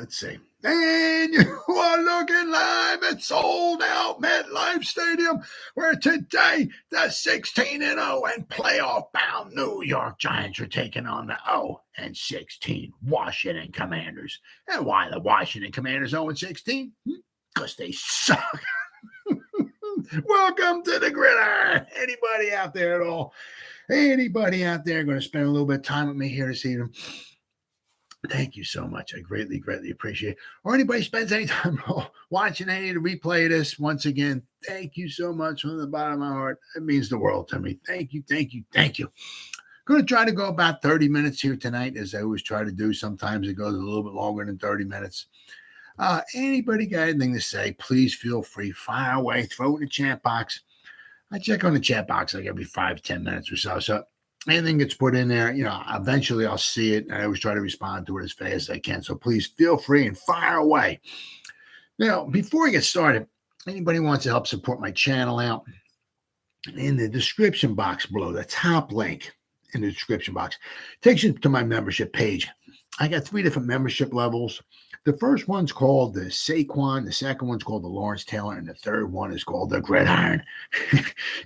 let's see. And you are looking live at sold out MetLife Stadium, where today the 16-0 and playoff bound New York Giants are taking on the 0-16 Washington Commanders. And why the Washington Commanders 0-16? Because they suck. Welcome to the Gridiron. Anybody out there at all? Anybody out there going to spend a little bit of time with me here this evening? Thank you so much. I greatly, greatly appreciate it. Or anybody spends any time watching any to replay this, once again, thank you so much from the bottom of my heart. It means the world to me. Thank you, thank you, thank you. Going to try to go about 30 minutes here tonight, as I always try to do. Sometimes it goes a little bit longer than 30 minutes. Anybody got anything to say, please feel free. Fire away. Throw it in the chat box. I check on the chat box like every 5-10 minutes or so. So anything gets put in there, eventually I'll see it. And I always try to respond to it as fast as I can. So please feel free and fire away. Now, before we get started, anybody wants to help support my channel out, in the description box below, the top link in the description box takes you to my membership page. I got 3 different membership levels. The first one's called the Saquon, the second one's called the Lawrence Taylor, and the third one is called the Gridiron.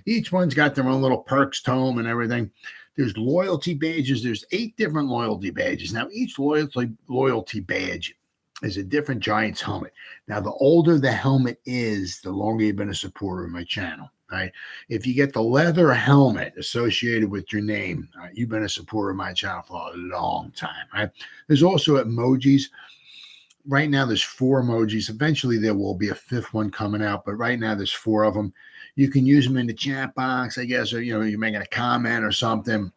Each one's got their own little perks tome and everything. There's loyalty badges. There's 8 different loyalty badges. Now, each loyalty badge is a different Giants helmet. Now, the older the helmet is, the longer you've been a supporter of my channel. Right? If you get the leather helmet associated with your name, you've been a supporter of my channel for a long time. Right? There's also emojis. Right now, there's 4 emojis. Eventually, there will be a 5th one coming out, but right now, there's 4 of them. You can use them in the chat box, I guess, or, you're making a comment or something.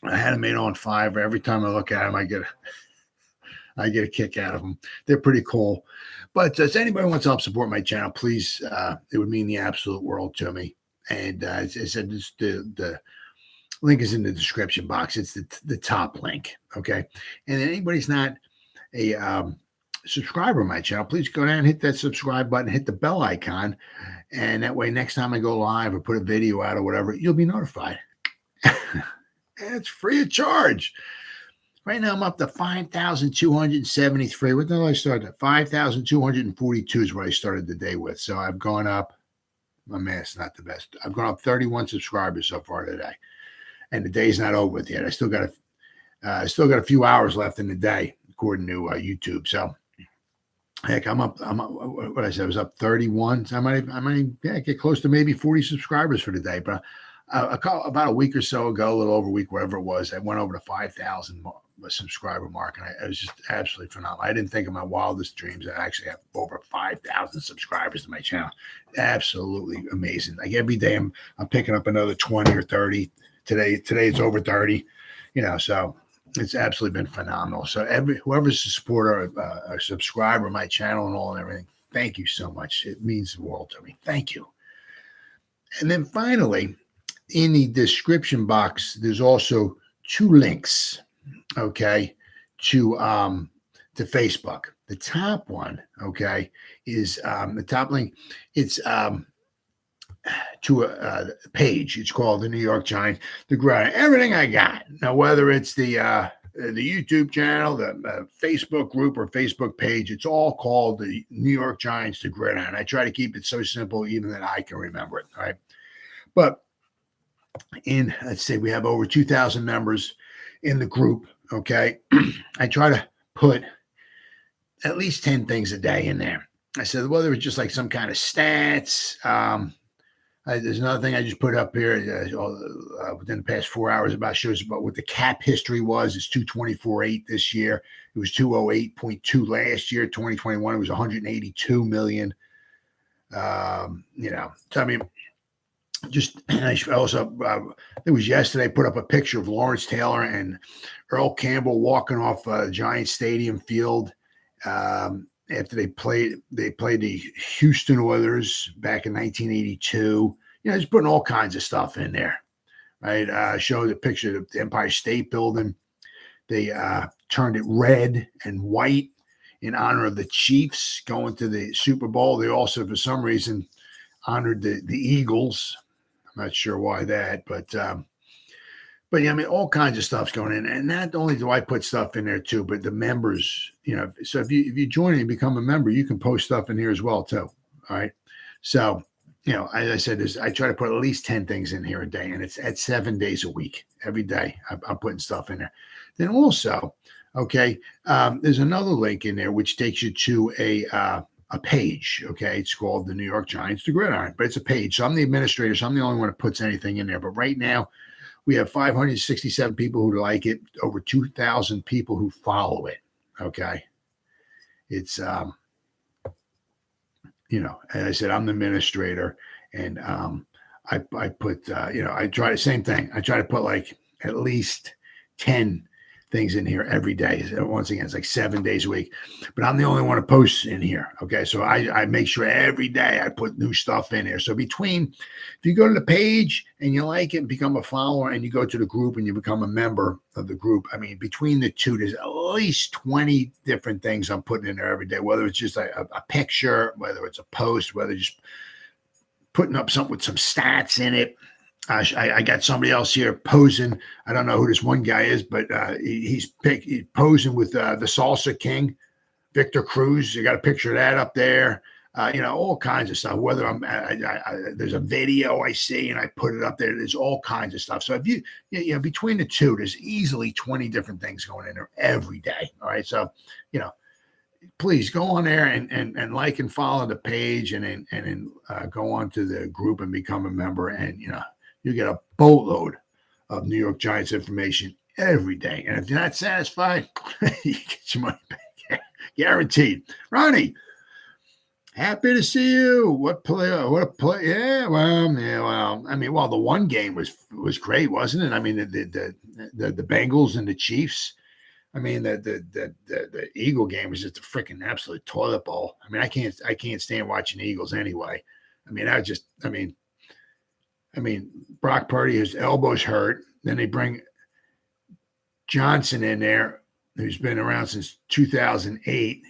I had them made on Fiverr. Every time I look at them, I get a kick out of them. They're pretty cool. But if anybody wants to help support my channel, please, it would mean the absolute world to me. And as I said, the link is in the description box. It's the top link, okay? And if anybody's not a subscriber to my channel, please go down and hit that subscribe button, hit the bell icon, and that way next time I go live or put a video out or whatever, you'll be notified. It's free of charge. Right now I'm up to 5,273. What the hell I started at? 5,242 is what I started the day with. So I've gone up. My math's not the best. I've gone up 31 subscribers so far today, and the day's not over with yet. I still got a few hours left in the day, according to YouTube. So heck, I'm up. What I said, I was up 31. So I might get close to maybe 40 subscribers for the day. But about a week or so ago, a little over a week, whatever it was, I went over the 5,000 subscriber mark, and it was just absolutely phenomenal. I didn't think of my wildest dreams that I actually have over 5,000 subscribers to my channel. Absolutely amazing. Like every day, I'm picking up another 20 or 30. Today it's over 30. So it's absolutely been phenomenal. So whoever's a supporter, a subscriber of my channel and all and everything, thank you so much. It means the world to me. Thank you. And then finally, in the description box, there's also 2 links, okay, to Facebook. The top one, okay, is the top link. It's to a page. It's called the New York Giants, the Gridiron. Everything I got now, whether it's the YouTube channel, the Facebook group, or Facebook page, it's all called the New York Giants, the Gridiron. I try to keep it so simple, even that I can remember it. All right, but let's say we have over 2,000 members in the group. Okay, I try to put at least 10 things a day in there. I said, whether it's just like some kind of stats. There's another thing I just put up here within the past 4 hours about shows about what the cap history was. It's 224.8 this year. It was 208.2 last year. 2021, it was 182 million. So I mean, I also, it was yesterday, I put up a picture of Lawrence Taylor and Earl Campbell walking off Giants Stadium field after they played the Houston Oilers back in 1982. Just putting all kinds of stuff in there, right? Showed a picture of the Empire State Building. They turned it red and white in honor of the Chiefs going to the Super Bowl. They also, for some reason, honored the Eagles. I'm not sure why that, but But yeah, I mean, all kinds of stuff's going in, and not only do I put stuff in there too, but the members, so if you join and become a member, you can post stuff in here as well too. All right. So, as I said, I try to put at least 10 things in here a day, and it's at 7 days a week. Every day I'm putting stuff in there. Then also, okay, there's another link in there which takes you to a page. Okay, it's called the New York Giants, the Gridiron, but it's a page. So I'm the administrator, so I'm the only one that puts anything in there. But right now, we have 567 people who like it, over 2,000 people who follow it. Okay. It's, as I said, I'm the administrator, and I put, I try the same thing. I try to put like at least 10 things in here every day. Once again, it's like 7 days a week, but I'm the only one that posts in here. Okay. So I make sure every day I put new stuff in here. So if you go to the page and you like it and become a follower, and you go to the group and you become a member of the group, I mean, between the two, there's at least 20 different things I'm putting in there every day, whether it's just a picture, whether it's a post, whether just putting up something with some stats in it. I got somebody else here posing. I don't know who this one guy is, but he's posing with the Salsa King, Victor Cruz. You got a picture of that up there. All kinds of stuff. Whether there's a video I see and I put it up there. There's all kinds of stuff. So if you between the two, there's easily 20 different things going in there every day. All right. So, please go on there and like and follow the page, and then go on to the group and become a member. And, you get a boatload of New York Giants information every day. And if you're not satisfied, you get your money back. Guaranteed. Ronnie, happy to see you. What a play. Yeah, well. I mean, the one game was great, wasn't it? I mean, the Bengals and the Chiefs. I mean, the Eagle game was just a freaking absolute toilet bowl. I mean, I can't stand watching the Eagles anyway. I mean, Brock Purdy, his elbow's hurt. Then they bring Johnson in there, who's been around since 2008.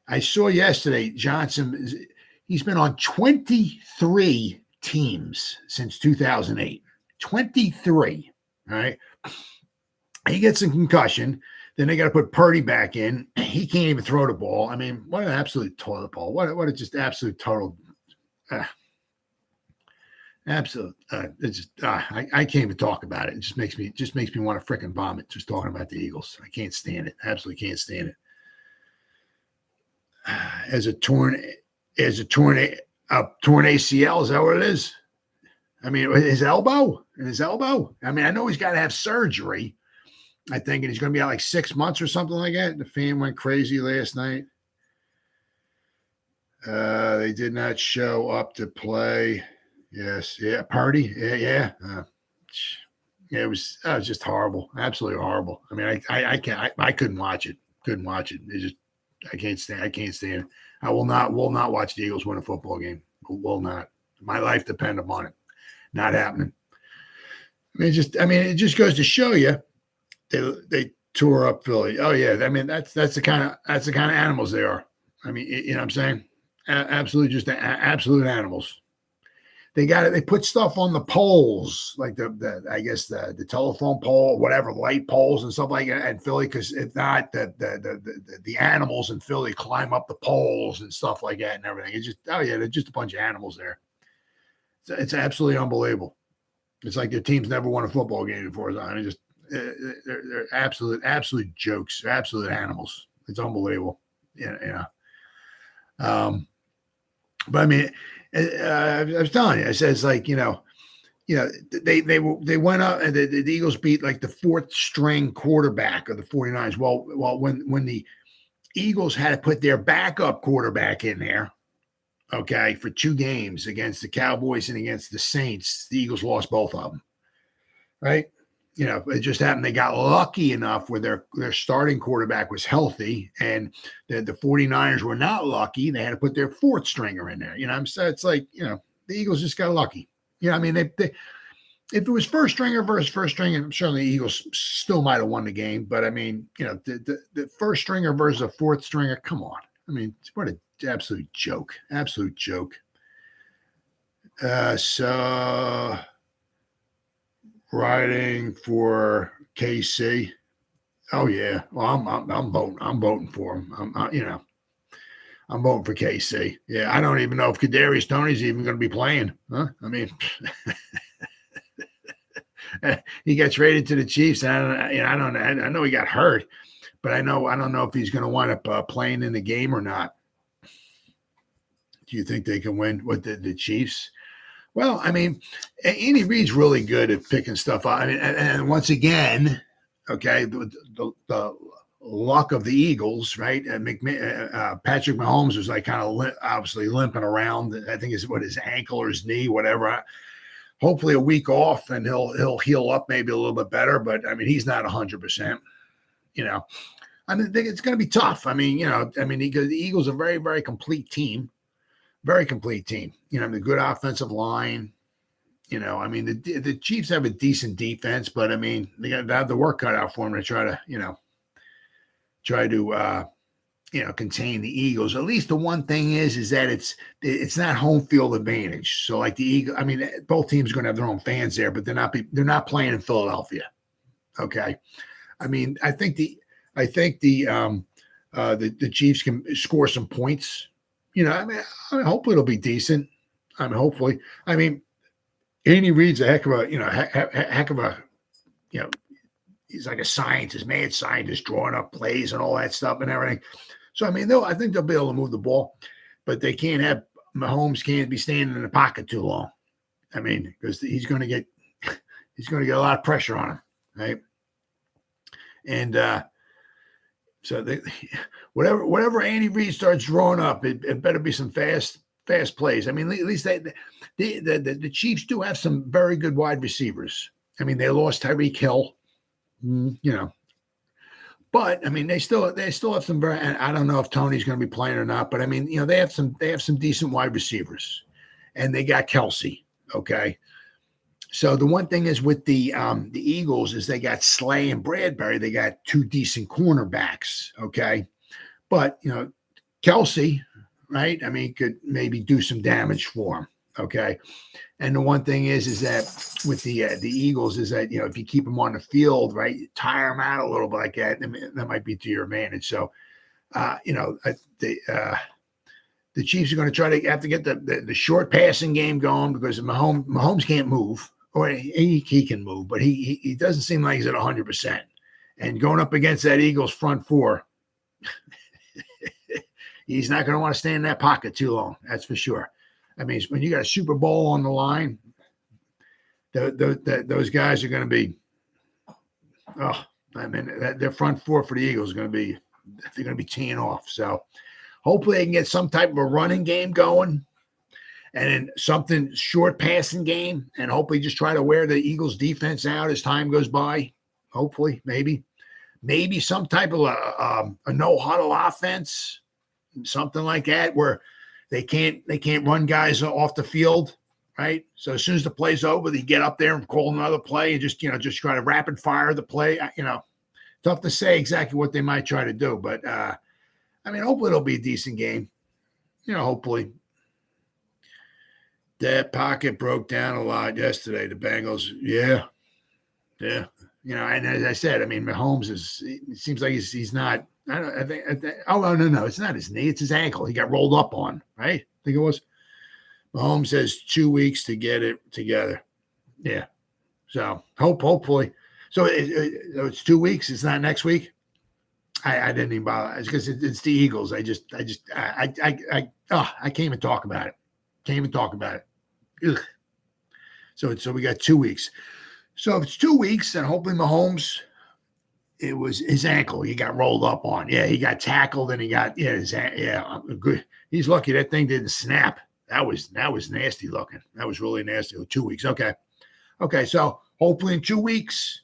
I saw yesterday Johnson, he's been on 23 teams since 2008. 23, all right? He gets a concussion. Then they got to put Purdy back in. He can't even throw the ball. I mean, what an absolute toilet ball. What a just absolute total absolute. It's just I can't even talk about it. It just makes me want to freaking vomit just talking about the Eagles. I can't stand it. Absolutely can't stand it. As a torn ACL, is that what it is? I mean, his elbow. I mean, I know he's got to have surgery, I think, and he's going to be out like 6 months or something like that. The fan went crazy last night. They did not show up to play. Yes, yeah, party, yeah. It was just horrible, absolutely horrible. I mean, I couldn't watch it. It just, I can't stand it. I will not watch the Eagles win a football game. Will not. My life depends upon it. Not happening. It just goes to show you they tore up Philly. Oh yeah, I mean that's the kind of animals they are. I mean, you know what I'm saying? Absolutely, just absolute animals. They put stuff on the poles, like the telephone pole, whatever, light poles and stuff like that in Philly, because if not, the animals in Philly climb up the poles and stuff like that and everything. It's just, they're just a bunch of animals there. It's absolutely unbelievable. It's like their team's never won a football game before. I mean, they're absolute jokes. They're absolute animals. It's unbelievable. But I mean, I was telling you, I said, it's like, they went up and the Eagles beat like the fourth string quarterback of the 49ers. Well, when the Eagles had to put their backup quarterback in there, okay, for 2 games against the Cowboys and against the Saints, the Eagles lost both of them, right? It just happened. They got lucky enough where their starting quarterback was healthy, and the 49ers were not lucky. They had to put their fourth stringer in there. So it's like, the Eagles just got lucky. I mean, they if it was first stringer versus first stringer, I'm sure the Eagles still might have won the game. But I mean, the first stringer versus a fourth stringer, come on. I mean, what an absolute joke. Absolute joke. riding for KC. Oh yeah. Well, I'm voting. I'm voting for him. I'm voting for KC. Yeah, I don't even know if Kadarius Toney's even going to be playing. Huh? I mean, he got traded to the Chiefs. And I don't know. I know he got hurt, but I don't know if he's going to wind up playing in the game or not. Do you think they can win with the Chiefs? Well, I mean, Andy Reid's really good at picking stuff up. I mean, and once again, okay, the luck of the Eagles, right? Patrick Mahomes was like kind of obviously limping around. I think it's his ankle or his knee, whatever. Hopefully a week off and he'll heal up maybe a little bit better. But I mean, he's not 100%. I mean, it's going to be tough. I mean, because the Eagles are a very, very complete team. Very complete team. The good offensive line. I mean, the Chiefs have a decent defense, but I mean, they got to have the work cut out for them to try to contain the Eagles. At least the one thing is that it's not home field advantage. So like the Eagles, I mean, both teams are going to have their own fans there, but they're not playing in Philadelphia. Okay. I mean, I think the Chiefs can score some points. I mean, hopefully it'll be decent. I mean, hopefully. I mean, Andy Reid's a heck of a, he's like a scientist, mad scientist, drawing up plays and all that stuff and everything. So, I mean, I think they'll be able to move the ball, but they can't have Mahomes can't be standing in the pocket too long. I mean, because he's going to get a lot of pressure on him, right? And so whatever Andy Reid starts drawing up, it better be some fast plays. I mean, at least the Chiefs do have some very good wide receivers. I mean, they lost Tyreek Hill, but I mean, they still have some very. And I don't know if Tony's going to be playing or not, but I mean, they have some decent wide receivers, and they got Kelsey. Okay. So the one thing is with the Eagles is they got Slay and Bradbury. They got two decent cornerbacks, okay? But, Kelsey, right? I mean, could maybe do some damage for him, okay? And the one thing is that with the Eagles is that, if you keep them on the field, right, tire them out a little bit like that, that might be to your advantage. So, the Chiefs are going to try to have to get the short passing game going because Mahomes can't move. Or he can move, but he doesn't seem like he's at 100%. And going up against that Eagles front four, he's not going to want to stay in that pocket too long. That's for sure. I mean, when you got a Super Bowl on the line, those guys are going to be. Oh, I mean, their front four for the Eagles they're going to be teeing off. So hopefully they can get some type of a running game going. And then something short passing game, and hopefully just try to wear the Eagles defense out as time goes by. Hopefully, maybe some type of a no huddle offense, something like that, where they can't run guys off the field, right? So as soon as the play's over, they get up there and call another play and just try to rapid fire the play. Tough to say exactly what they might try to do, but I mean, hopefully it'll be a decent game. Hopefully. That pocket broke down a lot yesterday. The Bengals, yeah. And as I said, I mean, Mahomes it seems like he's not. I think. Oh no, it's not his knee; it's his ankle. He got rolled up on, right? I think it was. Mahomes has 2 weeks to get it together. Yeah. So hopefully. So it's 2 weeks. It's not next week. I didn't even bother. It's because it's the Eagles. I can't even talk about it. Ugh. So we got 2 weeks. So if it's 2 weeks, then hopefully Mahomes, it was his ankle he got rolled up on. Yeah, he got tackled and he got good. He's lucky that thing didn't snap. That was nasty looking. That was really nasty. 2 weeks. Okay. So hopefully in 2 weeks,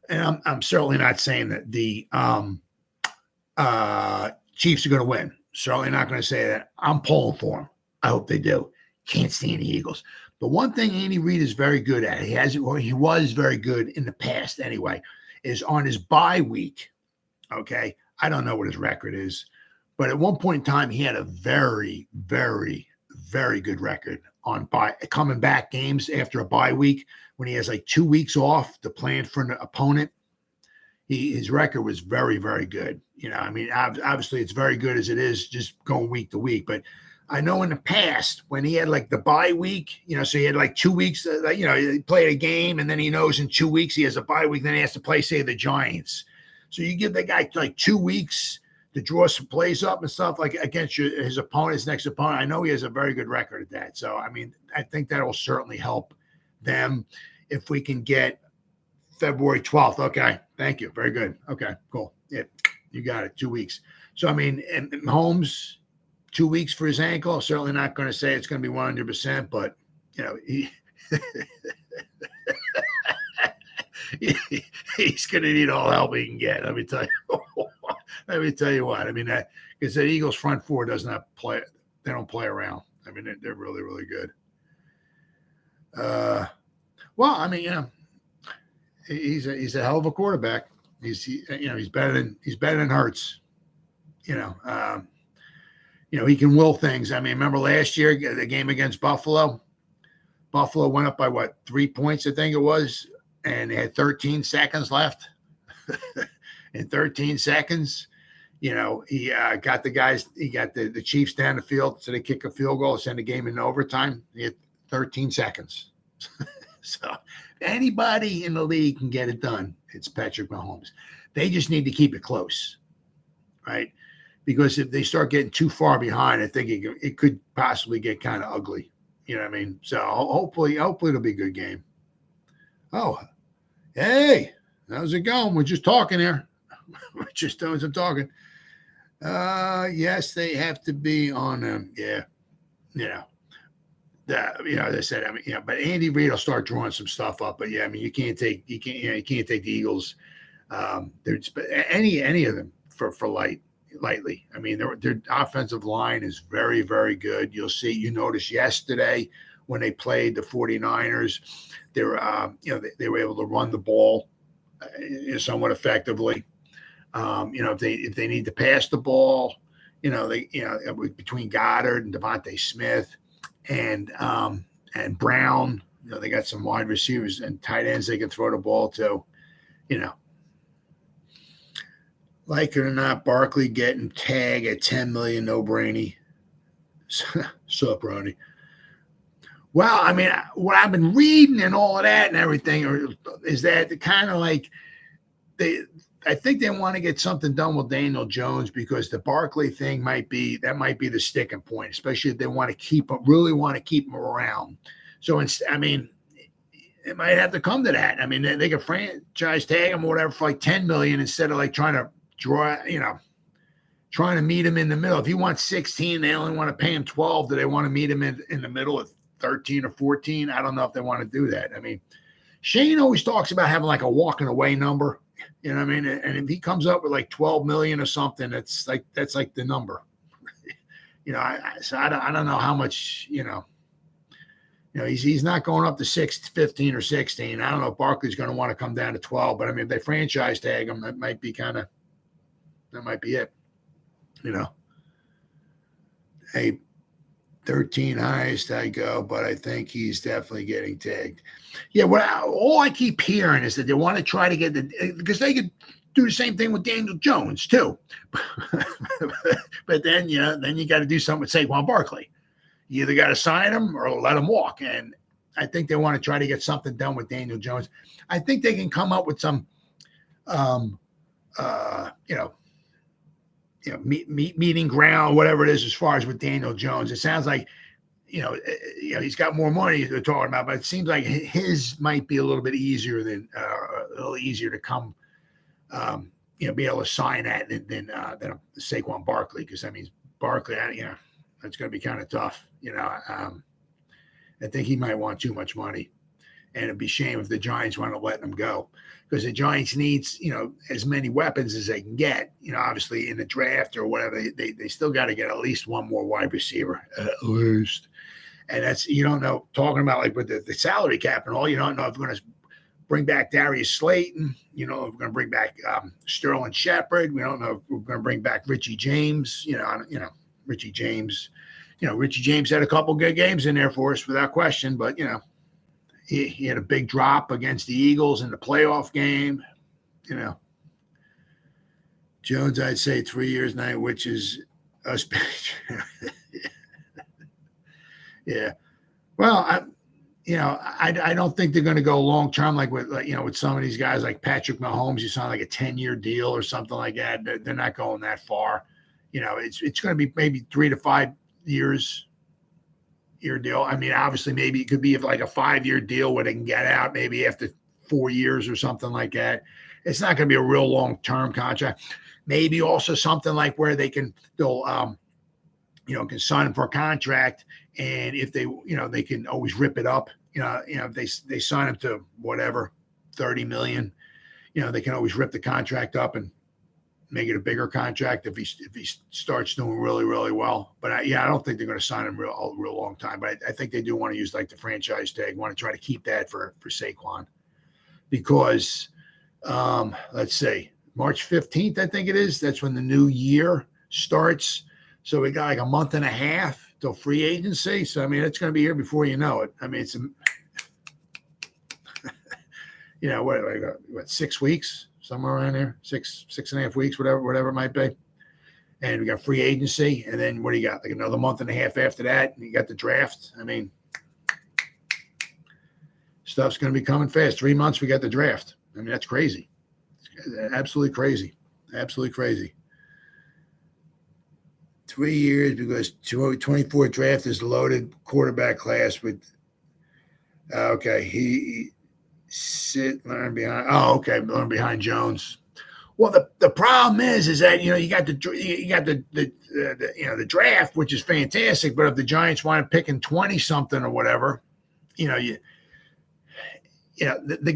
and I'm certainly not saying that the Chiefs are going to win. Certainly not going to say that. I'm pulling for them. I hope they do. Can't stand the Eagles. But one thing Andy Reid is very good at, he was very good in the past anyway, is on his bye week. Okay. I don't know what his record is, but at one point in time, he had a very, very, very good record on coming back games after a bye week when he has like 2 weeks off to plan for an opponent. His record was very, very good. I mean, obviously it's very good as it is just going week to week. But I know in the past when he had like the bye week, so he had like 2 weeks, he played a game and then he knows in 2 weeks he has a bye week. Then he has to play, say, the Giants. So you give the guy like 2 weeks to draw some plays up and stuff like against his next opponent. I know he has a very good record at that. So, I mean, I think that will certainly help them if we can get February 12th. Okay. Thank you. Very good. Okay, cool. Yeah, you got it. 2 weeks. So, I mean, and Holmes, 2 weeks for his ankle. Certainly not going to say it's going to be 100%, but, he's going to need all help he can get. Let me tell you. Let me tell you what. I mean, because the Eagles' front four does not play. They don't play around. I mean, they're really, really good. Well, I mean, he's a hell of a quarterback. He's better than Hurts. He can will things. I mean, remember last year the game against Buffalo? Buffalo went up by 3 points, I think it was, and they had 13 seconds left. In 13 seconds, he got the guys. He got the Chiefs down the field, so they kick a field goal, send the game into overtime. He had 13 seconds. So anybody in the league can get it done. It's Patrick Mahomes. They just need to keep it close, right? Because if they start getting too far behind, I think it could possibly get kind of ugly. You know what I mean? So hopefully it'll be a good game. Oh, hey, how's it going? We're just talking here. We're just doing some talking. Yes, they have to be on them. Yeah, they said. I mean, but Andy Reid will start drawing some stuff up. But yeah, I mean, you can't take the Eagles. Any of them for lightly. I mean, their offensive line is very, very good. You notice yesterday when they played the 49ers, they were able to run the ball somewhat effectively. If they need to pass the ball, between Goddard and DeVonta Smith and Brown, they got some wide receivers and tight ends they can throw the ball to. Like it or not, Barkley getting tagged at $10 million, no brainy. Sup, Ronnie? Well, I mean, what I've been reading and all of that and everything is that kind of like I think they want to get something done with Daniel Jones because the Barkley thing might be the sticking point, especially if they really want to keep him around. So, I mean, it might have to come to that. I mean, they could franchise tag him or whatever for like $10 million instead of like trying to meet him in the middle. If he wants 16, they only want to pay him 12. Do they want to meet him in the middle at 13 or 14? I don't know if they want to do that. I mean, Shane always talks about having like a walking away number. You know what I mean? And if he comes up with like 12 million or something, that's like the number. I don't know how much, he's not going up to 15 or 16. I don't know if Barkley's going to want to come down to 12, but I mean, if they franchise tag him, that might be it. Hey, 13 highest I go, but I think he's definitely getting tagged. Yeah, all I keep hearing is that they want to try to get because they could do the same thing with Daniel Jones too. But then you got to do something with Saquon Barkley. You either got to sign him or let him walk. And I think they want to try to get something done with Daniel Jones. I think they can come up with some, meeting ground, whatever it is, as far as with Daniel Jones. It sounds like, he's got more money they're talking about, but it seems like his might be a little bit easier to come, be able to sign that than Saquon Barkley. Because I mean, Barkley, that's going to be kind of tough. I think he might want too much money, and it'd be a shame if the Giants want to let him go. Because the Giants needs, as many weapons as they can get. Obviously in the draft or whatever, they still got to get at least one more wide receiver, at least. And that's, you don't know, talking about like with the salary cap and all, you don't know if we're going to bring back Darius Slayton. If we're going to bring back Sterling Shepard. We don't know if we're going to bring back Richie James. Richie James. Richie James had a couple good games in there for us without question, but, he had a big drop against the Eagles in the playoff game. Jones, I'd say 3 years now, which is us. Yeah. Well, I don't think they're going to go long term with some of these guys like Patrick Mahomes. You sign like a 10-year deal or something like that. They're not going that far. It's going to be maybe 3 to 5 years year deal. I mean, obviously, maybe it could be like a 5-year deal where they can get out maybe after 4 years or something like that. It's not going to be a real long-term contract. Maybe also something like where they'll can sign them for a contract, and if they can always rip it up. If they sign him to whatever, $30 million, they can always rip the contract up and make it a bigger contract if he starts doing really, really well. But I don't think they're going to sign him a real long time. But I think they do want to use like the franchise tag, want to try to keep that for Saquon, because let's say March 15th, I think it is. That's when the new year starts. So we got like a month and a half till free agency. So, I mean, it's going to be here before you know it. I mean, it's, what 6 weeks, somewhere around there, six and a half weeks, whatever it might be. And we got free agency. And then what do you got? Like another month and a half after that. And you got the draft. I mean, stuff's going to be coming fast. 3 months, we got the draft. I mean, that's crazy. It's absolutely crazy. Absolutely crazy. 3 years because 24 draft is loaded quarterback class with. Okay, he learn behind Jones. Well, the problem is that you got the draft, which is fantastic, but if the Giants wind up picking 20 something or whatever, the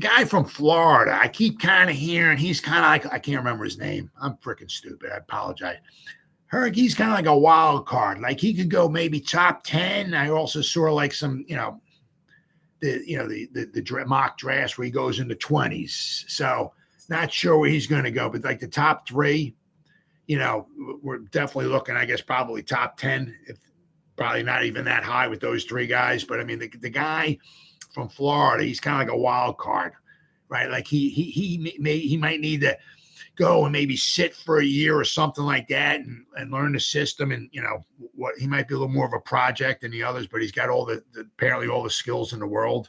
guy from Florida, I keep kind of hearing he's kind of like, I can't remember his name. I'm freaking stupid. I apologize. He's kind of like a wild card. Like he could go maybe top 10. I also saw like some, the mock draft where he goes in the 20s. So not sure where he's going to go, but like the top 3, we're definitely looking, I guess, probably top 10. If probably not even that high with those 3 guys. But I mean, the guy from Florida, he's kind of like a wild card, right? Like he might need to go and maybe sit for a year or something like that and learn the system. And, what he might be a little more of a project than the others, but he's got apparently all the skills in the world.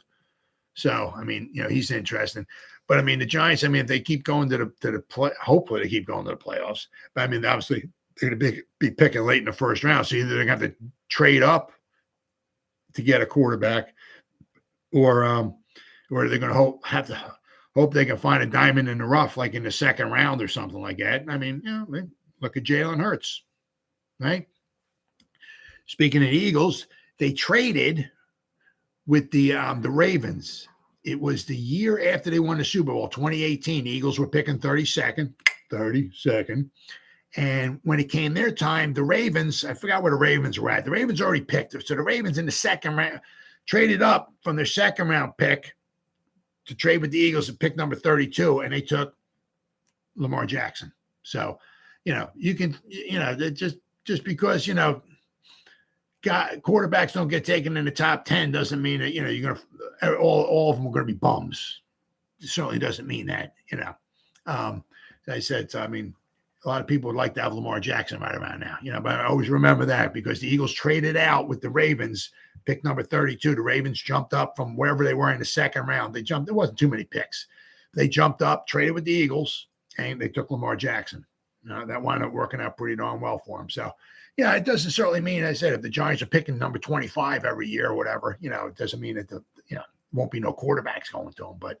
So, I mean, he's interesting. But I mean, the Giants, I mean, if they keep going to the play, hopefully they keep going to the playoffs. But I mean, obviously they're going to be picking late in the first round. So either they're going to have to trade up to get a quarterback, or they're going to hope they can find a diamond in the rough, like in the second round or something like that. I mean, look at Jalen Hurts, right? Speaking of the Eagles, they traded with the Ravens. It was the year after they won the Super Bowl, 2018. The Eagles were picking 32nd. And when it came their time, the Ravens, I forgot where the Ravens were at. The Ravens already picked it. So the Ravens in the second round traded up from their second round pick to trade with the Eagles at pick number 32, and they took Lamar Jackson. So, you can, just because, quarterbacks don't get taken in the top 10 doesn't mean that, you're going to, all of them are going to be bums. It certainly doesn't mean that, as I said, so, I mean, a lot of people would like to have Lamar Jackson right around now, but I always remember that because the Eagles traded out with the Ravens, pick number 32. The Ravens jumped up from wherever they were in the second round. There wasn't too many picks. They jumped up, traded with the Eagles, and they took Lamar Jackson. That wound up working out pretty darn well for him. So, it doesn't certainly mean, as I said, if the Giants are picking number 25 every year or whatever, it doesn't mean that won't be no quarterbacks going to them. But,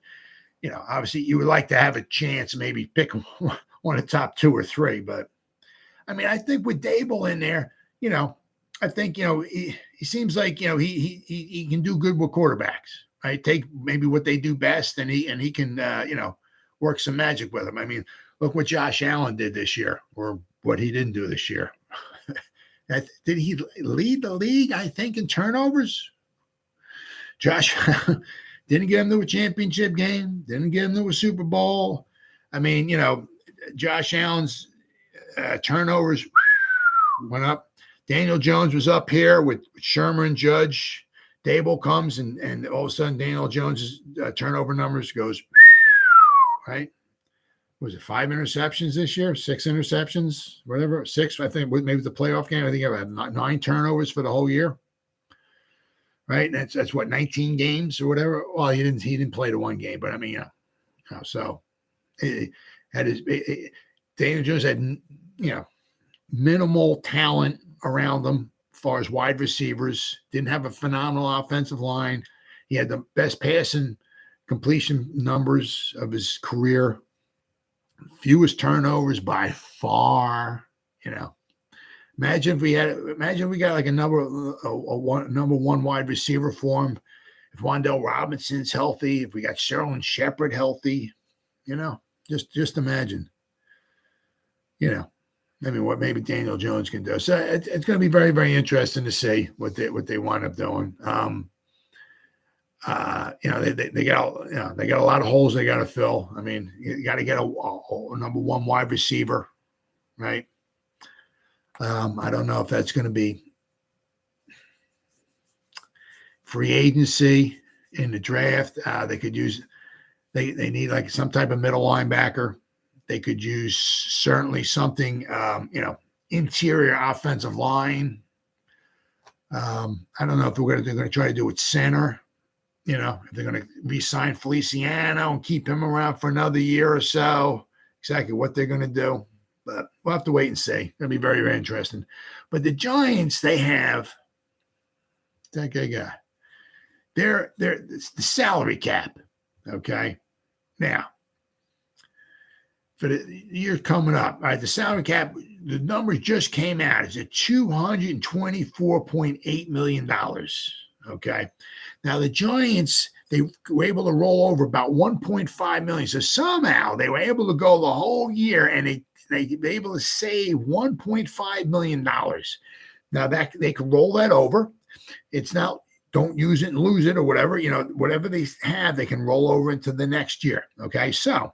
obviously you would like to have a chance, maybe pick one of the top 2 or 3. But, I mean, I think with Dable in there, I think, he seems like, he can do good with quarterbacks, right? Take maybe what they do best and he can, work some magic with them. I mean, look what Josh Allen did this year, or what he didn't do this year. Did he lead the league, I think, in turnovers? Josh didn't get him to a championship game, didn't get him to a Super Bowl. I mean, Josh Allen's turnovers went up. Daniel Jones was up here with Shermer and Judge. Dable comes and all of a sudden Daniel Jones's turnover numbers goes right. Was it 5 interceptions this year? 6 interceptions, whatever. 6, I think. Maybe the playoff game. I think I had 9 turnovers for the whole year. Right, and that's what 19 games or whatever. Well, he didn't play the one game, but I mean, so Daniel Jones had minimal talent around him as far as wide receivers. Didn't have a phenomenal offensive line. He had the best passing completion numbers of his career. Fewest turnovers by far. Imagine we got like a number one wide receiver for him. If Wan'Dale Robinson's healthy, if we got Sterling Shepard healthy, just imagine. What maybe Daniel Jones can do. So it's going to be very, very interesting to see what they wind up doing. They got a lot of holes they got to fill. I mean, you got to get a number one wide receiver, right? I don't know if that's going to be free agency in the draft. They could use. They need like some type of middle linebacker. They could use certainly something, interior offensive line. I don't know if they're going to try to do it center. If they're going to re-sign Feliciano and keep him around for another year or so, exactly what they're going to do. But we'll have to wait and see. It'll be very, very interesting. But the Giants, they have that guy. It's the salary cap. Okay. Now, for the year coming up, all right, the salary cap, the numbers just came out. It's at $224.8 million. Okay. Now, the Giants, they were able to roll over about $1.5 million. So somehow they were able to go the whole year and they were able to save $1.5 million. Now, that they can roll that over. It's not, don't use it and lose it or whatever. Whatever they have, they can roll over into the next year. Okay. So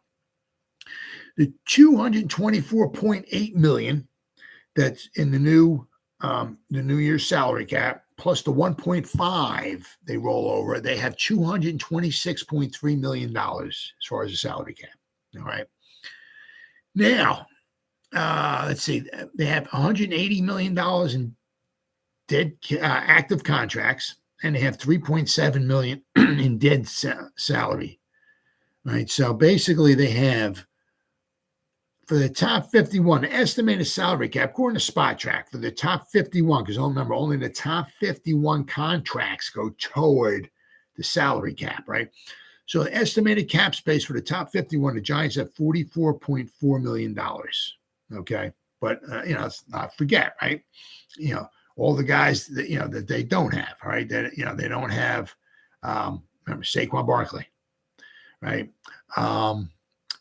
the $224.8 million that's in the new year's salary cap, plus the 1.5 they roll over, they have $226.3 million as far as the salary cap. All right. Now, let's see. They have $180 million in dead active contracts, and they have $3.7 million in dead salary. Right. So basically, they have, for the top 51, the estimated salary cap, according to Spot Track, for the top 51, because remember, only the top 51 contracts go toward the salary cap, right? So the estimated cap space for the top 51, the Giants have $44.4 million. Okay. But, let's not forget, right? All the guys that, that they don't have, right? That, they don't have, remember, Saquon Barkley, right?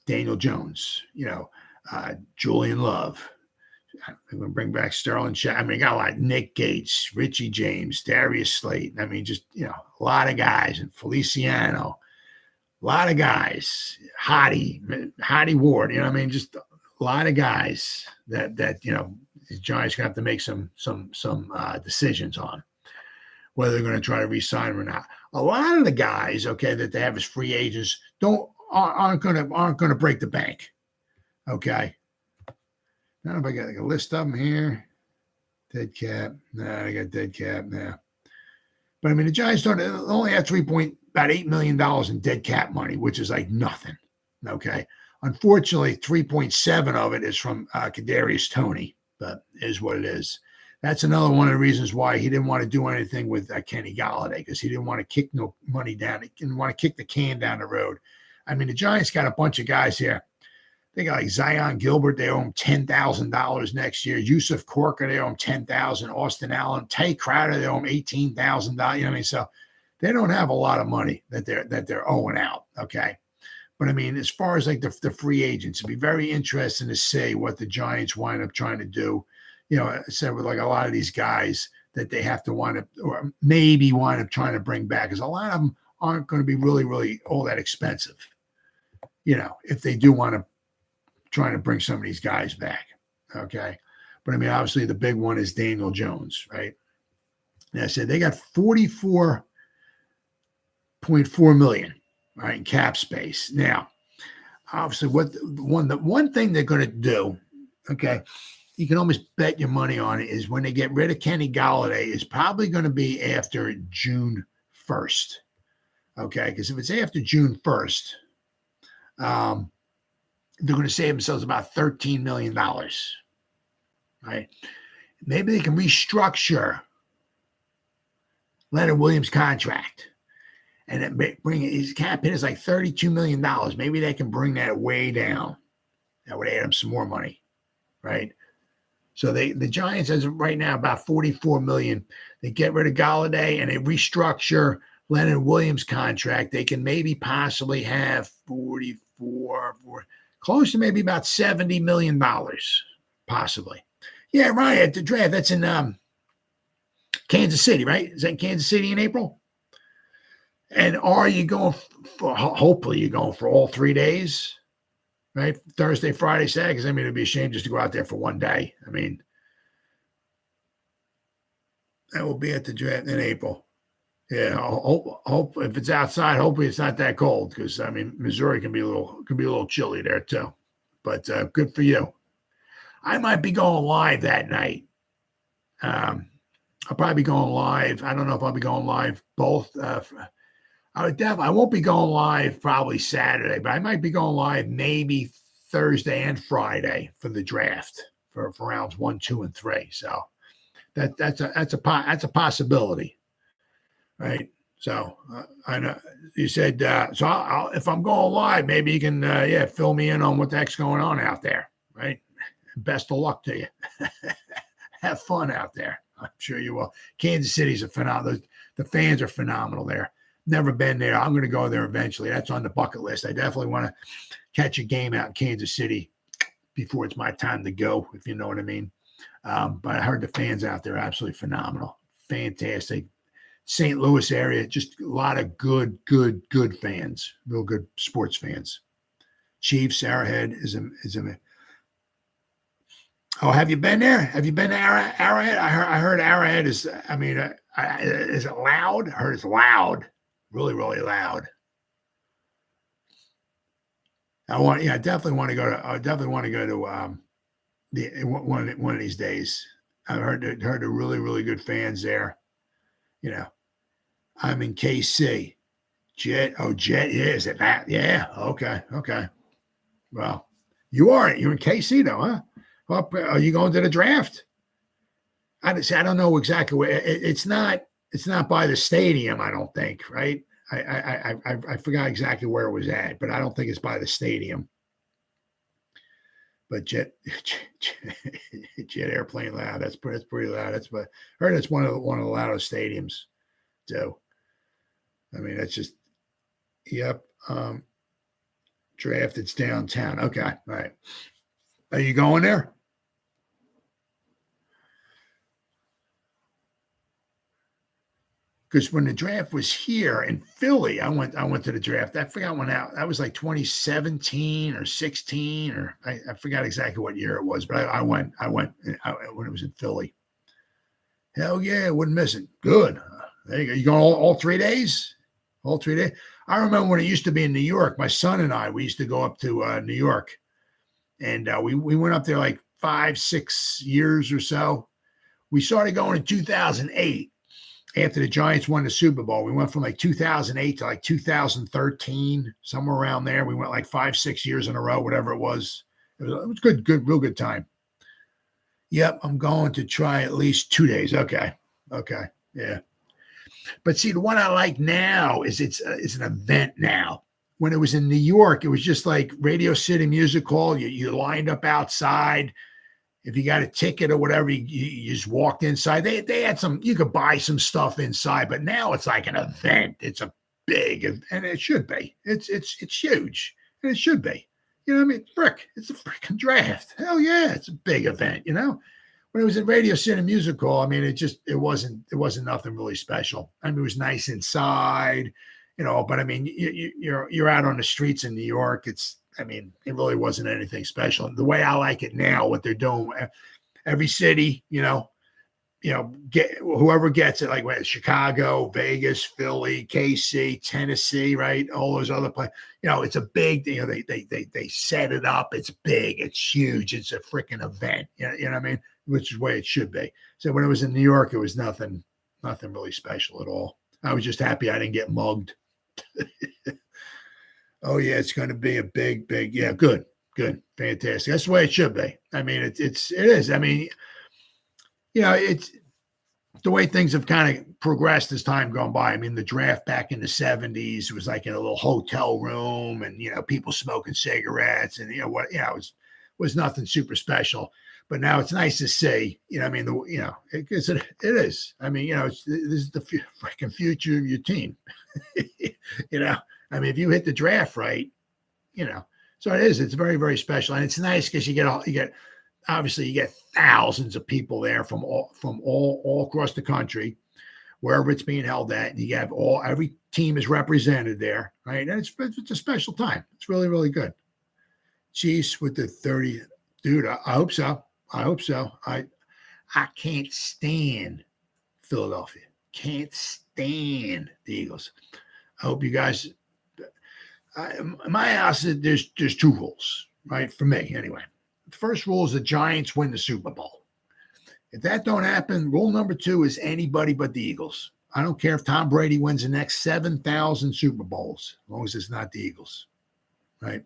Daniel Jones, Julian Love. I'm going to bring back Sterling Shepard. I mean, got a lot. Nick Gates, Richie James, Darius Slayton. I mean, just, a lot of guys. And Feliciano, a lot of guys. Hottie Ward, just a lot of guys that the Giants going to have to make some decisions on whether they're going to try to re-sign them or not. A lot of the guys, okay, that they have as free agents aren't going to break the bank. Okay. Now if I got like a list of them here. Dead cap. Nah, I got dead cap now. But I mean, the Giants only have about $8 million in dead cap money, which is like nothing. Okay. Unfortunately, 3.7 of it is from Kadarius Toney, but it is what it is. That's another one of the reasons why he didn't want to do anything with Kenny Golladay, because he didn't want to kick no money down. He didn't want to kick the can down the road. I mean, the Giants got a bunch of guys here. They got like Zion Gilbert. They owe him $10,000 next year. Yusuf Corker, they owe him $10,000. Austin Allen, Tay Crowder, they owe him $18,000. So they don't have a lot of money that they're owing out. Okay. But I mean, as far as like the free agents, it'd be very interesting to see what the Giants wind up trying to do. I said with like a lot of these guys that they have to wind up, or maybe wind up trying to bring back, because a lot of them aren't going to be really, really all that expensive. If they do want to try to bring some of these guys back. Okay. But I mean, obviously the big one is Daniel Jones, right? And I said they got 44.4 million, right, in cap space. Now, obviously, the one thing they're going to do, okay, you can almost bet your money on it, is when they get rid of Kenny Golladay, is probably going to be after June 1st. Okay, because if it's after June 1st, they're going to save themselves about $13 million, right? Maybe they can restructure Leonard Williams' contract, and then bring his cap hit is like $32 million. Maybe they can bring that way down. That would add them some more money, right? So the Giants, as of right now, about $44 million. They get rid of Golladay and they restructure Leonard Williams' contract. They can maybe possibly have 44, close to maybe about $70 million, possibly. Yeah, right, at the draft. That's in Kansas City, right? Is that in Kansas City in April? And are you going for, hopefully you're going for all 3 days, right? Thursday, Friday, Saturday, because I mean, it'd be a shame just to go out there for one day. I mean, that will be at the draft in April. Yeah, hope if it's outside, hopefully it's not that cold, because I mean, Missouri can be a little chilly there too. But good for you. I might be going live that night. I'll probably be going live. I don't know if I'll be going live both. I won't be going live probably Saturday, but I might be going live maybe Thursday and Friday for the draft for rounds 1, 2, and 3. So that's a possibility, right? So I know you said so. I'll if I'm going live, maybe you can fill me in on what the heck's going on out there, right? Best of luck to you. Have fun out there. I'm sure you will. Kansas City's a phenomenal. The fans are phenomenal there. Never been there. I'm going to go there eventually. That's on the bucket list. I definitely want to catch a game out in Kansas City before it's my time to go, if you know what I mean. But I heard the fans out there are absolutely phenomenal. Fantastic. St. Louis area, just a lot of good fans, real good sports fans. Chiefs, Arrowhead is a Oh, have you been there? Have you been to Arrowhead? I heard Arrowhead is, is it loud? I heard it's loud. Really, really loud. I definitely want to go to one of these days. I've heard the really, really good fans there. You know, I'm in KC. Jet, yeah, is it that? Yeah, okay. Well, you're in KC though, huh? Well, are you going to the draft? I don't know exactly where. It's not by the stadium, I don't think, right? I forgot exactly where it was at, but I don't think it's by the stadium. But jet airplane loud. That's pretty loud. I heard it's one of the loudest stadiums. So, I mean, that's just, yep. Draft. It's downtown. Okay, all right. Are you going there? Because when the draft was here in Philly, I went to the draft. I forgot when that was like 2017 or 16, or I forgot exactly what year it was, but I went when it was in Philly. Hell yeah, wouldn't miss it. Good. There you go. You going all 3 days? All 3 days? I remember when it used to be in New York. My son and I, we used to go up to New York, and we went up there like 5-6 years or so. We started going in 2008. After the Giants won the Super Bowl. We went from like 2008 to like 2013, somewhere around there. We went like 5-6 years in a row, whatever it was. It was good, real good time. Yep, I'm going to try at least 2 days. Okay, yeah. But see, the one I like now is it's an event now. When it was in New York, it was just like Radio City Music Hall. You lined up outside. If you got a ticket or whatever, you just walked inside. They had you could buy some stuff inside, but now it's like an event. It's a big, and it should be. It's huge, and it should be. You know what I mean? Frick, it's a freaking draft. Hell yeah, it's a big event. You know, when it was at Radio City Music Hall, I mean, it wasn't nothing really special. I mean, it was nice inside, you know, but I mean, you're out on the streets in New York. It really wasn't anything special. The way I like it now, what they're doing, every city, get whoever gets it, like Chicago, Vegas, Philly, KC, Tennessee, right? All those other places. It's a big, they set it up. It's big. It's huge. It's a freaking event. You know what I mean? Which is the way it should be. So when it was in New York, it was nothing really special at all. I was just happy I didn't get mugged. Oh yeah, it's going to be a big, yeah, good, fantastic. That's the way it should be. I mean, it is. I mean, it's the way things have kind of progressed as time gone by. I mean, the draft back in the 70s was like in a little hotel room and, people smoking cigarettes and, it was nothing super special. But now it's nice to see, I mean, it is. I mean, this is the freaking future of your team. I mean, if you hit the draft right, so it is. It's very, very special. And it's nice because you get thousands of people there from all across the country, wherever it's being held at. And you have every team is represented there, right? And it's a special time. It's really, really good. Chiefs with the 30, dude. I hope so. I can't stand Philadelphia. Can't stand the Eagles. I hope you guys. My house, there's two rules, right? For me, anyway. The first rule is the Giants win the Super Bowl. If that don't happen, rule number 2 is anybody but the Eagles. I don't care if Tom Brady wins the next 7,000 Super Bowls, as long as it's not the Eagles, right?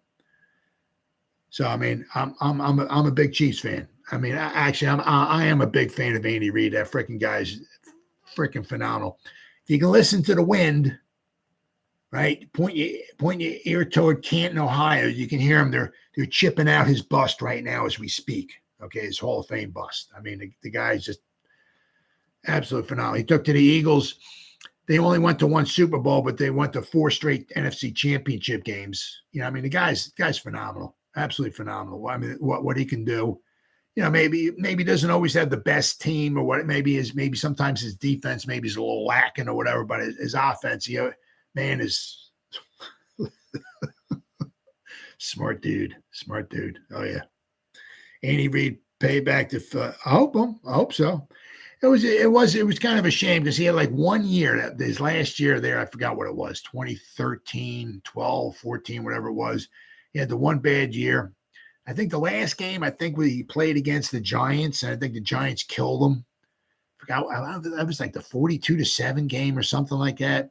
So I mean, I'm a big Chiefs fan. I mean, I am a big fan of Andy Reid. That freaking guy's freaking phenomenal. If you can listen to the wind, right? Point your ear toward Canton, Ohio. You can hear him. They're chipping out his bust right now as we speak. Okay, his Hall of Fame bust. I mean, the guy's just absolutely phenomenal. He took to the Eagles. They only went to 1 Super Bowl, but they went to 4 straight NFC Championship games. I mean, the guy's phenomenal. Absolutely phenomenal. I mean, what he can do. Maybe he doesn't always have the best team or what it maybe is. Maybe sometimes his defense maybe is a little lacking or whatever, but his offense, man is smart dude. Oh yeah. Andy Reid payback to I hope so. It was kind of a shame because he had like 1 year, his last year there, I forgot what it was, 2013, 12, 14, whatever it was. He had the one bad year. I think the last game, he played against the Giants, and I think the Giants killed him. That was like the 42-7 game or something like that.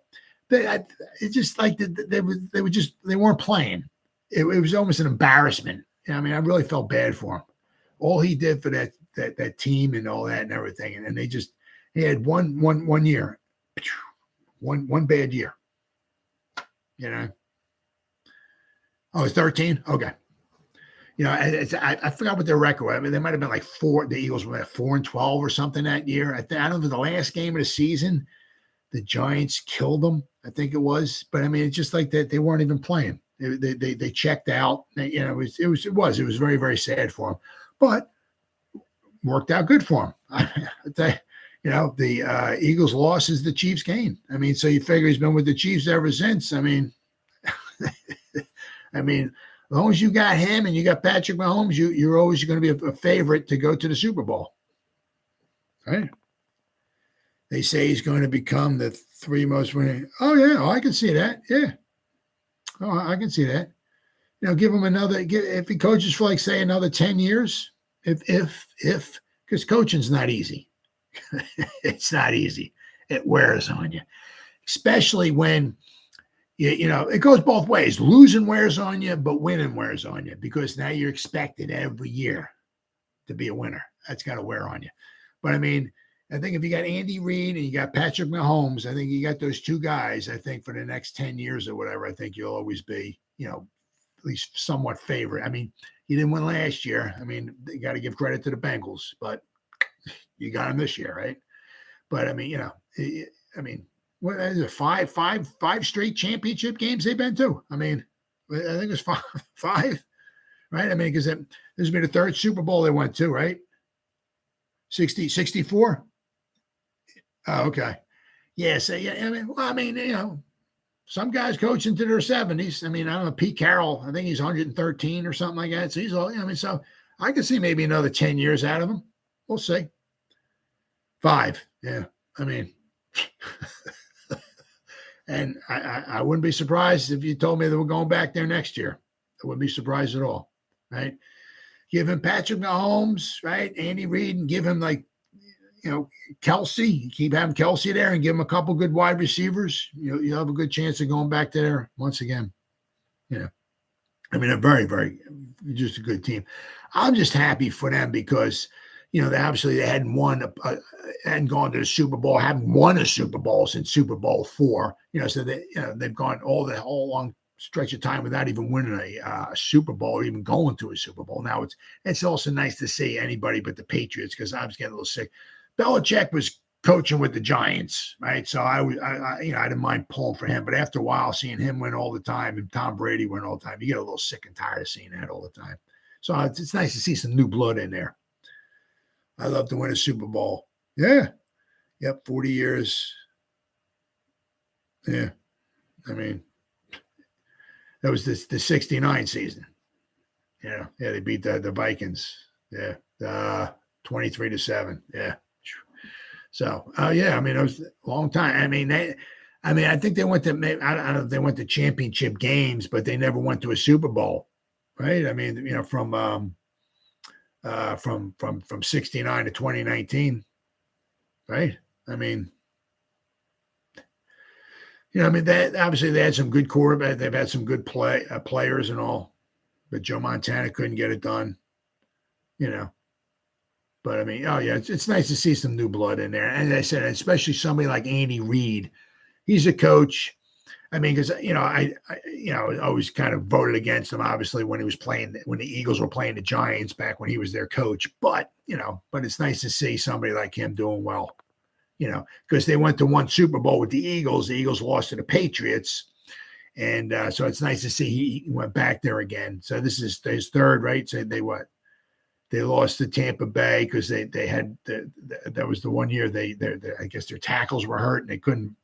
But it's just like they weren't playing. It was almost an embarrassment. I mean, I really felt bad for him. All he did for that team and all that and everything, and he had one year, one bad year. Oh, it's 13. Okay. I forgot what their record was. I mean, they might have been like 4. The Eagles were at 4-12 or something that year. I don't know, the last game of the season, the Giants killed them, I think it was. But I mean, it's just like that. They weren't even playing. They checked out. It was very, very sad for them, but worked out good for them. The Eagles' loss is the Chiefs' gain. I mean, so you figure he's been with the Chiefs ever since. I mean, as long as you got him and you got Patrick Mahomes, you're always going to be a favorite to go to the Super Bowl. Right? They say he's going to become the 3 most winning. Oh, yeah. Oh, I can see that. Yeah. Oh, I can see that. Give him if he coaches for, like, say, another 10 years, because coaching's not easy. It's not easy. It wears on you, especially when, it goes both ways. Losing wears on you, but winning wears on you because now you're expected every year to be a winner. That's got to wear on you. But I mean, I think if you got Andy Reid and you got Patrick Mahomes, I think you got those 2 guys, I think for the next 10 years or whatever, I think you'll always be, at least somewhat favorite. I mean, you didn't win last year. I mean, you got to give credit to the Bengals, but you got them this year, right? But I mean, what is it? 5 straight championship games they've been to. I mean, I think it's 5, right? I mean, because this will be the 3rd Super Bowl they went to, right? 64. Oh, okay. Yeah. So yeah. I mean, some guys coach into their 70s. I mean, I don't know. Pete Carroll, I think he's 113 or something like that. So he's all. So I could see maybe another 10 years out of him. We'll see. 5. Yeah. I mean, and I wouldn't be surprised if you told me they were going back there next year. I wouldn't be surprised at all. Right. Give him Patrick Mahomes, right? Andy Reid, and give him Kelsey. Keep having Kelsey there and give him a couple good wide receivers. You'll have a good chance of going back there once again. I mean, a very, very, just a good team. I'm just happy for them because, they hadn't hadn't gone to the Super Bowl, haven't won a Super Bowl since Super Bowl 4. So they've gone all long stretch of time without even winning a Super Bowl or even going to a Super Bowl. Now it's also nice to see anybody but the Patriots because I was getting a little sick. Belichick was coaching with the Giants, right? So I didn't mind pulling for him, but after a while, seeing him win all the time and Tom Brady win all the time, you get a little sick and tired of seeing that all the time. So it's nice to see some new blood in there. I love to win a Super Bowl. Yeah. Yep. 40 years. Yeah. I mean, that was the 69 season. Yeah. They beat the Vikings. Yeah. 23-7. Yeah. So, I mean, it was a long time. I think they went to, I don't know if they went to championship games, but they never went to a Super Bowl, right? I mean, from 69 to 2019, right? I mean, that obviously they had some good quarterback. They've had some good players and all, but Joe Montana couldn't get it done, But I mean, it's nice to see some new blood in there. And as I said, especially somebody like Andy Reid, he's a coach. I mean, because I always kind of voted against him, obviously, when the Eagles were playing the Giants back when he was their coach. But but it's nice to see somebody like him doing well. Because they went to one Super Bowl with the Eagles. The Eagles lost to the Patriots. And so it's nice to see he went back there again. So this is his third, right? So they lost to Tampa Bay because they had that was the one year I guess their tackles were hurt and they couldn't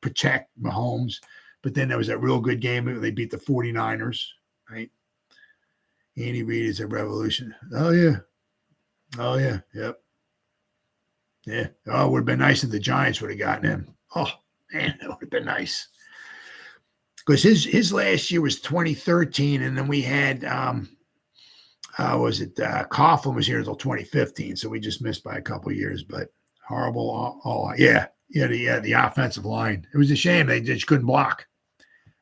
protect Mahomes. But then there was that real good game where they beat the 49ers, right? Andy Reid is a revolution. Oh yeah. Yep. Yeah. Oh, it would have been nice if the Giants would have gotten him. Oh man, that would have been nice. Because his last year was 2013, and then we had Coughlin was here until 2015, so we just missed by a couple of years. But horrible. The offensive line. It was a shame they just couldn't block.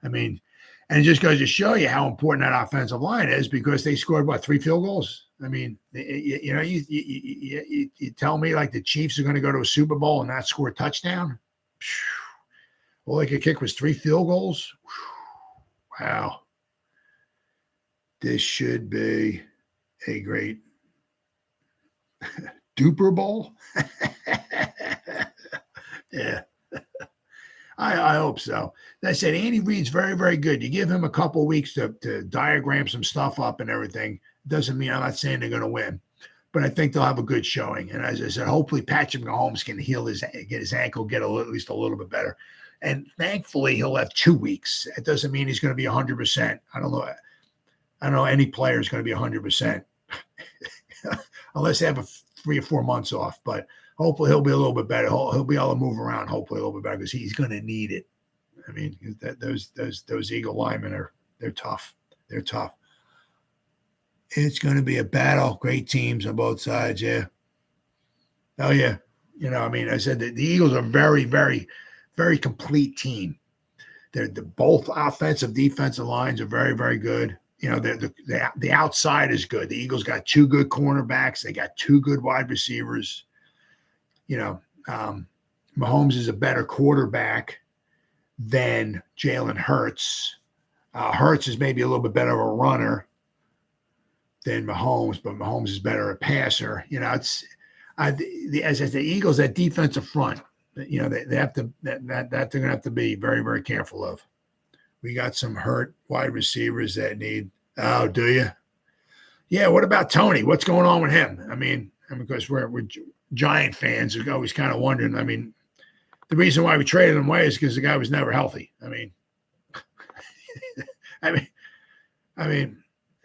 I mean, and it just goes to show you how important that offensive line is because they scored 3 field goals. I mean, you tell me like the Chiefs are going to go to a Super Bowl and not score a touchdown. All they could kick was 3 field goals. Wow. This should be a great duper bowl. Yeah. I hope so. As I said, Andy Reid's very, very good. You give him a couple of weeks to diagram some stuff up and everything. Doesn't mean I'm not saying they're going to win, but I think they'll have a good showing. And as I said, hopefully Patrick Mahomes can get his ankle, at least a little bit better. And thankfully he'll have 2 weeks. It doesn't mean he's going to be 100%. I don't know any player is going to be 100% unless they have 3 or 4 months off, but hopefully he'll be a little bit better. He'll be able to move around, hopefully a little bit better because he's going to need it. I mean, those Eagle linemen they're tough. They're tough. It's going to be a battle. Great teams on both sides. Yeah. Oh yeah. I said the Eagles are very, very, very complete team. They're both offensive, defensive lines are very, very good. The outside is good. The Eagles got 2 good cornerbacks. They got 2 good wide receivers. Mahomes is a better quarterback than Jalen Hurts. Hurts is maybe a little bit better of a runner than Mahomes, but Mahomes is better a passer. As I said, the Eagles, that defensive front, they have to that they're gonna have to be very, very careful of. We got some hurt wide receivers that need. Oh, do you? Yeah. What about Tony? What's going on with him? I mean, because we're Giant fans are always kind of wondering. I mean, the reason why we traded him away is because the guy was never healthy. I mean,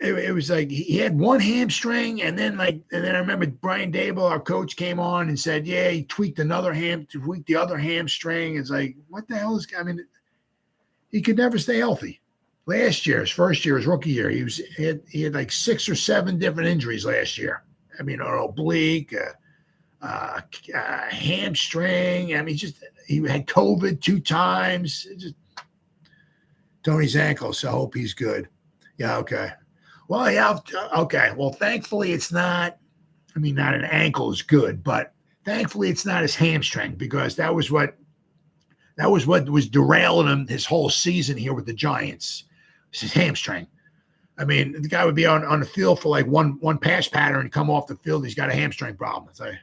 it was like he had one hamstring, and then I remember Brian Dable, our coach, came on and said, yeah, he tweaked the other hamstring. It's like, what the hell I mean, he could never stay healthy. Last year, his first year, his rookie year, he had like 6 or 7 different injuries last year. I mean, an oblique, hamstring. I mean, he had COVID 2 times. Tony's ankle, so I hope he's good. Yeah, okay. Well, yeah, okay. Well, thankfully it's not. I mean, not an ankle is good, but thankfully it's not his hamstring, because that was what was derailing him his whole season here with the Giants. It's his hamstring. I mean, the guy would be on the field for like one pass pattern and come off the field. He's got a hamstring problem. It's like,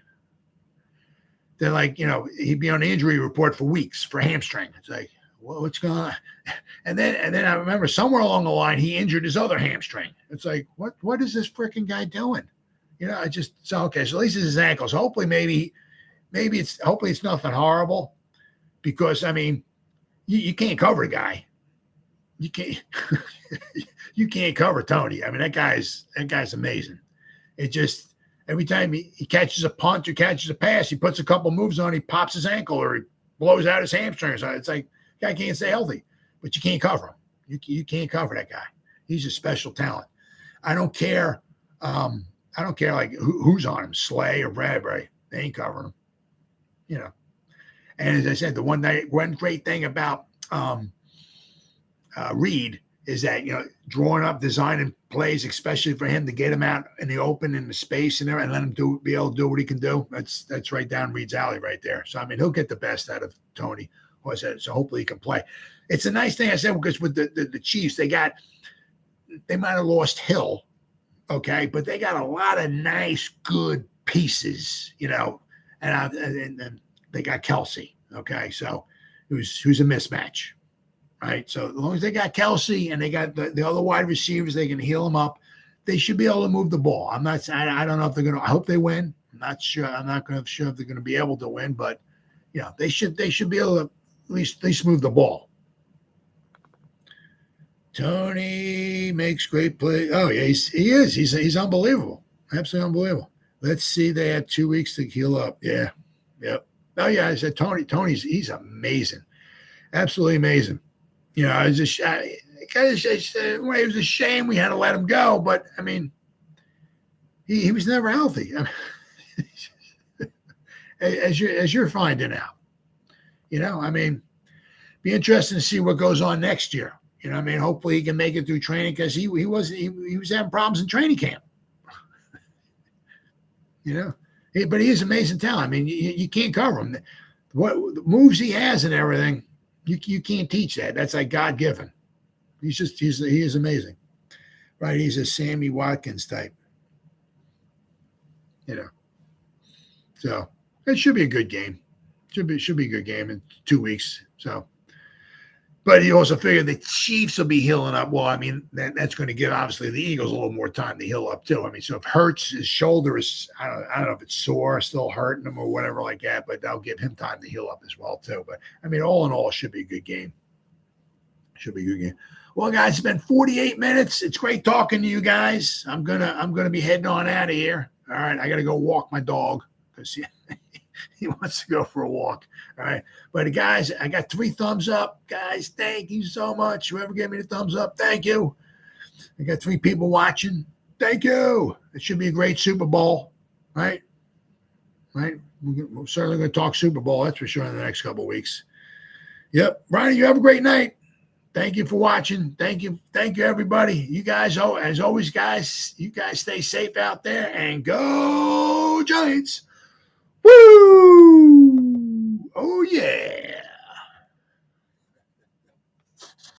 they're like, he'd be on the injury report for weeks for hamstring. It's like, well, what's going on? And then I remember somewhere along the line, he injured his other hamstring. It's like, what is this freaking guy doing? Okay. So at least it's his ankle. So hopefully hopefully it's nothing horrible, because I mean, you can't cover the guy. You can't, you can't cover Tony. I mean, that guy's amazing. It just, every time he catches a punt or catches a pass, he puts a couple moves on, he pops his ankle or he blows out his hamstring. So it's like, guy can't stay healthy, but you can't cover him. You can't cover that guy. He's a special talent. I don't care. I don't care like who's on him, Slay or Bradbury. They ain't covering him. And as I said, the one great thing about Reed is that, drawing up, designing plays, especially for him to get him out in the open, in the space and there, and let him be able to do what he can do. That's right down Reed's alley right there. So, I mean, he'll get the best out of Tony. So hopefully he can play. It's a nice thing I said, because with the Chiefs, they might have lost Hill, okay, but they got a lot of nice, good pieces, and they got Kelsey, okay, so who's a mismatch, right? So as long as they got Kelsey and they got the other wide receivers, they can heal them up. They should be able to move the ball. I don't know if they're going to. I hope they win. I'm not sure. I'm not sure if they're going to be able to win, but they should be able to at least move the ball. Tony makes great play. Oh yeah, he is. He's unbelievable. Absolutely unbelievable. Let's see. They had 2 weeks to heal up. Yeah. Yep. Oh yeah, I said he's amazing. Absolutely amazing. I was just it was a shame we had to let him go, but I mean, he was never healthy. I mean, as you're finding out. I mean, be interesting to see what goes on next year. I mean, hopefully he can make it through training, because he was having problems in training camp. But he is amazing talent. I mean, you can't cover him. What the moves he has and everything, you can't teach that. That's like God given. He is amazing, right? He's a Sammy Watkins type. So it should be a good game. Should be a good game in 2 weeks. So, but he also figured the Chiefs will be healing up. Well, I mean, that's going to give obviously the Eagles a little more time to heal up too. I mean, so if Hurts, his shoulder is, I don't know if it's sore, still hurting him or whatever like that, but that'll give him time to heal up as well too. But I mean, all in all, it should be a good game. Should be a good game. Well, guys, it's been 48 minutes. It's great talking to you guys. I'm gonna be heading on out of here. All right, I got to go walk my dog because he wants to go for a walk. All right. But guys, I got 3 thumbs up. Guys, thank you so much. Whoever gave me the thumbs up, thank you. I got 3 people watching. Thank you. It should be a great Super Bowl. Right? We're certainly going to talk Super Bowl. That's for sure in the next couple of weeks. Yep. Ronnie, you have a great night. Thank you for watching. Thank you. Thank you, everybody. You guys, as always, guys, you guys stay safe out there and go Giants. Woo! Oh, yeah.